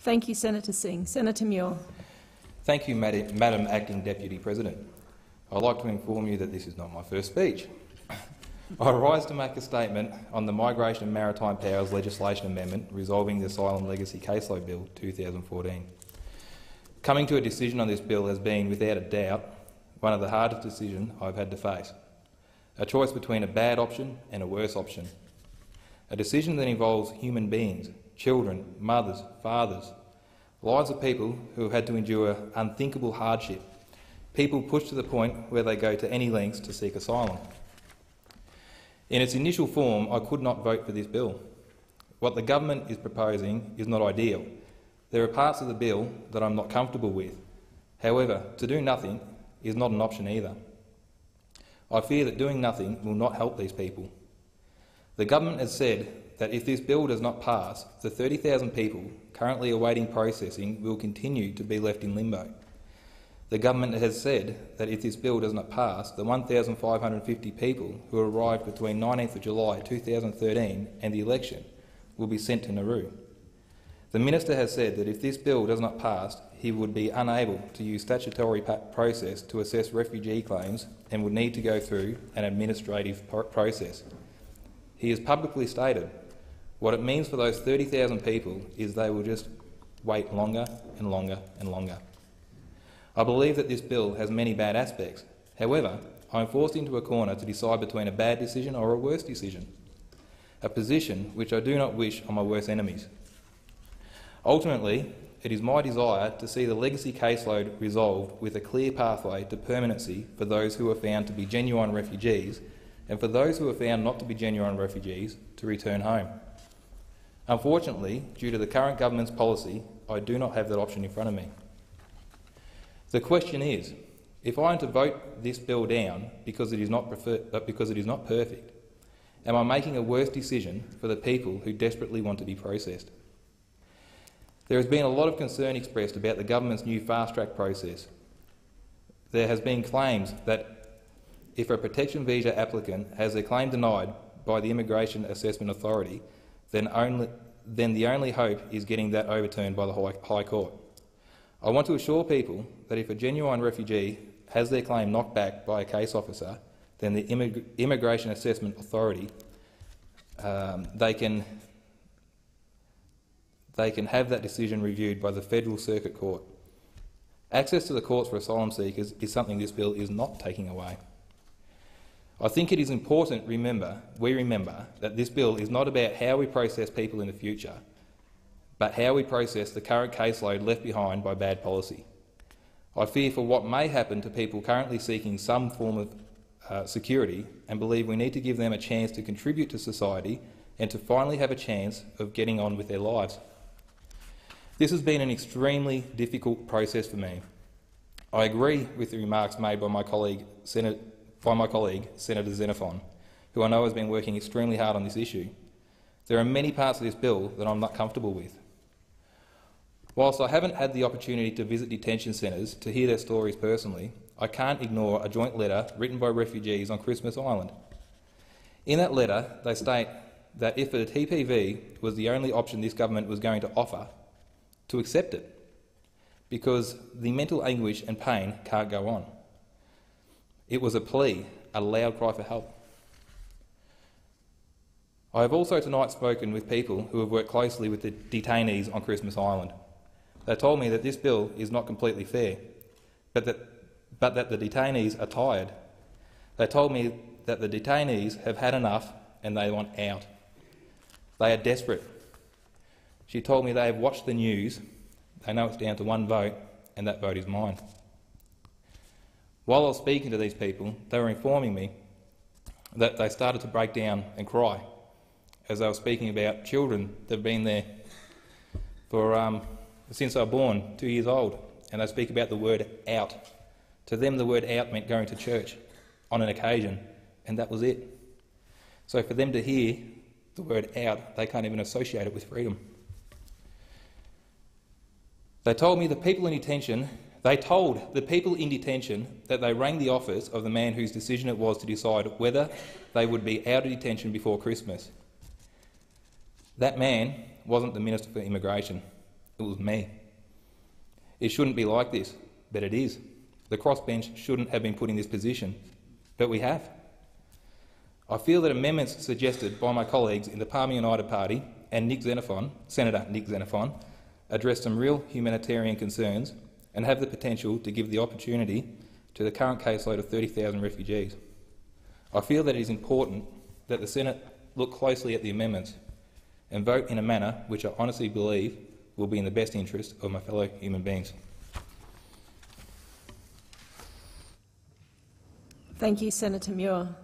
Thank you, Senator Singh. Senator Muir. Thank you, Madam Acting Deputy President. I'd like to inform you that this is not my first speech. I rise to make a statement on the Migration and Maritime Powers legislation amendment resolving the Asylum Legacy Caseload Bill 2014. Coming to a decision on this bill has been, without a doubt, one of the hardest decisions I've had to face. A choice between a bad option and a worse option. A decision that involves human beings, children, mothers, fathers, lives of people who have had to endure unthinkable hardship, people pushed to the point where they go to any lengths to seek asylum. In its initial form, I could not vote for this bill. What the government is proposing is not ideal. There are parts of the bill that I'm not comfortable with. However, to do nothing is not an option either. I fear that doing nothing will not help these people. The government has said that if this bill does not pass, the 30,000 people currently awaiting processing will continue to be left in limbo. The government has said that if this bill does not pass, the 1,550 people who arrived between 19th of July 2013 and the election will be sent to Nauru. The Minister has said that if this bill does not pass, he would be unable to use statutory process to assess refugee claims and would need to go through an administrative process. He has publicly stated what it means for those 30,000 people is they will just wait longer and longer and longer. I believe that this bill has many bad aspects. However, I am forced into a corner to decide between a bad decision or a worse decision, a position which I do not wish on my worst enemies. Ultimately, it is my desire to see the legacy caseload resolved with a clear pathway to permanency for those who are found to be genuine refugees and for those who are found not to be genuine refugees to return home. Unfortunately, due to the current government's policy, I do not have that option in front of me. The question is, if I am to vote this bill down because it is not perfect, am I making a worse decision for the people who desperately want to be processed? There has been a lot of concern expressed about the government's new fast-track process. There has been claims that if a protection visa applicant has their claim denied by the Immigration Assessment Authority, then the only hope is getting that overturned by the High Court. I want to assure people that if a genuine refugee has their claim knocked back by a case officer, then the Immigration Assessment Authority they can have that decision reviewed by the Federal Circuit Court. Access to the courts for asylum seekers is something this bill is not taking away. I think it is important we remember that this bill is not about how we process people in the future, but how we process the current caseload left behind by bad policy. I fear for what may happen to people currently seeking some form of security and believe we need to give them a chance to contribute to society and to finally have a chance of getting on with their lives. This has been an extremely difficult process for me. I agree with the remarks made by my colleague, Senator Xenophon, who I know has been working extremely hard on this issue. There are many parts of this bill that I'm not comfortable with. Whilst I haven't had the opportunity to visit detention centres to hear their stories personally, I can't ignore a joint letter written by refugees on Christmas Island. In that letter, they state that if a TPV was the only option this government was going to offer, to accept it, because the mental anguish and pain can't go on. It was a plea, a loud cry for help. I have also tonight spoken with people who have worked closely with the detainees on Christmas Island. They told me that this bill is not completely fair, but that the detainees are tired. They told me that the detainees have had enough and they want out. They are desperate. She told me they have watched the news, they know it's down to one vote, and that vote is mine. While I was speaking to these people, they were informing me that they started to break down and cry as they were speaking about children that have been there for since they were born, 2 years old, and they speak about the word out. To them, the word out meant going to church on an occasion, and that was it. So for them to hear the word out, they can't even associate it with freedom. They told the people in detention that they rang the office of the man whose decision it was to decide whether they would be out of detention before Christmas. That man wasn't the Minister for Immigration. It was me. It shouldn't be like this, but it is. The crossbench shouldn't have been put in this position, but we have. I feel that amendments suggested by my colleagues in the Palmer United Party and Senator Nick Xenophon, address some real humanitarian concerns and have the potential to give the opportunity to the current caseload of 30,000 refugees. I feel that it is important that the Senate look closely at the amendments and vote in a manner which I honestly believe will be in the best interest of my fellow human beings. Thank you, Senator Muir.